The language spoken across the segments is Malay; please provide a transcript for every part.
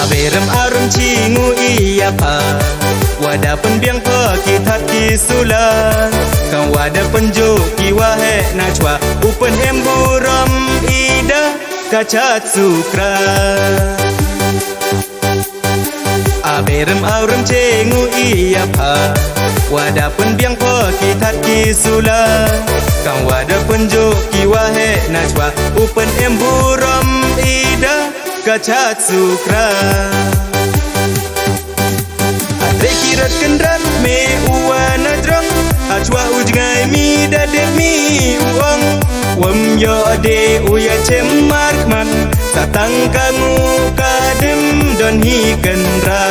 Aberem arum cingu iya pa wada penbiang pa kitat kisula kan wada penjo kiwahe najwa upen emburam ida kacat sukra. Aberem arum cingu iya pa wada penbiang pa kitat kisula kan wada penjo kiwahe najwa upen emburam ida kacat sukra. Adre kirat kendrat me uwana drang achwa ujngai mi dadek mi uang wam yo ade uya cemarkman satang kamu kadem don hi kendra.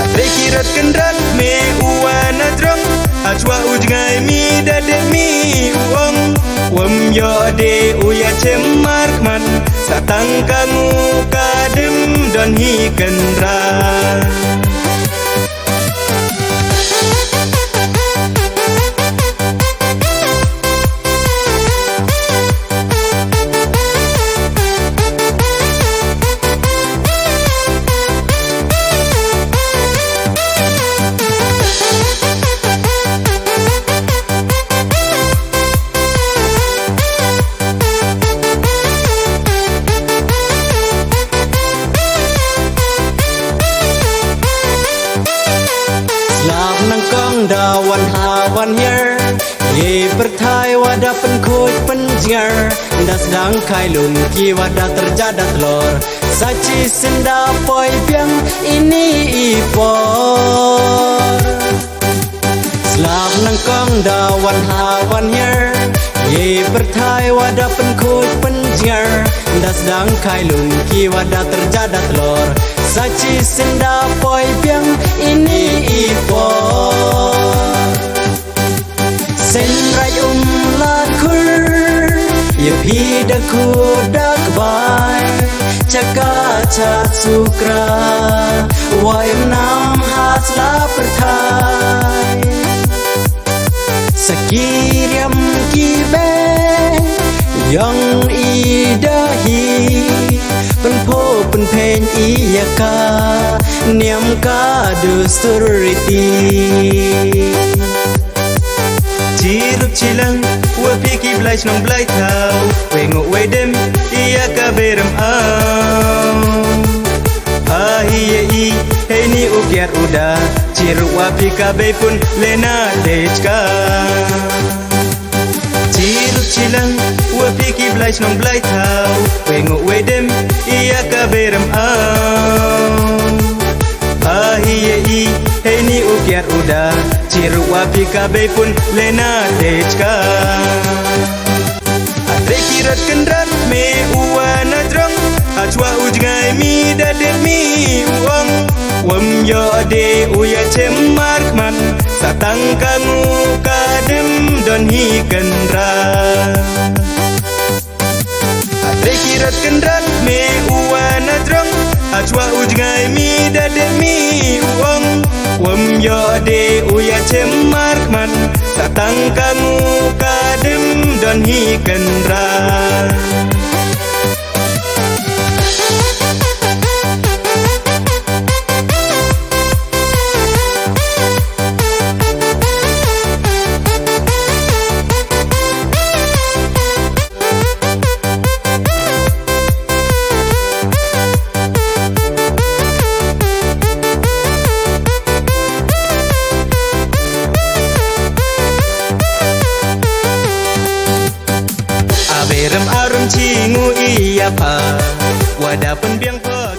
Adre kirat kendrat me uwana drang achwa ujngai mi dadek mi uang wam yo ade uya cemarkman satang kamu kadem don hi kendra. Nang kong da wan ha wan hier ye perthai wada pen khoi pen jiar das dang khai lum ki wada terjada telur sachi senda poi piang ini ipor. Slav nang kong da wan ha wan hier ye perthai wada pen khoi pen jiar das dang khai lum ki wada terjada telur sachi senda poi piang ini ipor. Sen rai lakur ye pida ku dak bai chaka chat sukra wai nam hat la perthai sakiriam kibe yang idahi penpo penpen iyaka niam ka duriti Cirup cilang wapi ki blai nong blai tau wengo wedem iyaka berem au ahiye i heni ukiat uda cirup wapi kabe pun lena dejka. Cirup cilang wapi ki blai nong blai tau wengo wedem iyaka berem au ahiye i heni ukiat uda ciru wapi kabe pun lena dejka. Adre kirat kendrat me uwana drang achwa ujngai mi dadek mi uang wam yo ade uya cemarkman satang kamu kadem don hi kendra. Adre kirat kendrat me uwana drang achwa ujngai mi dadek mi uang wam yo ade uya cemarkman satang kamu kadem don hi kendra. Aberem arum cingu iya pa wada penbiang pa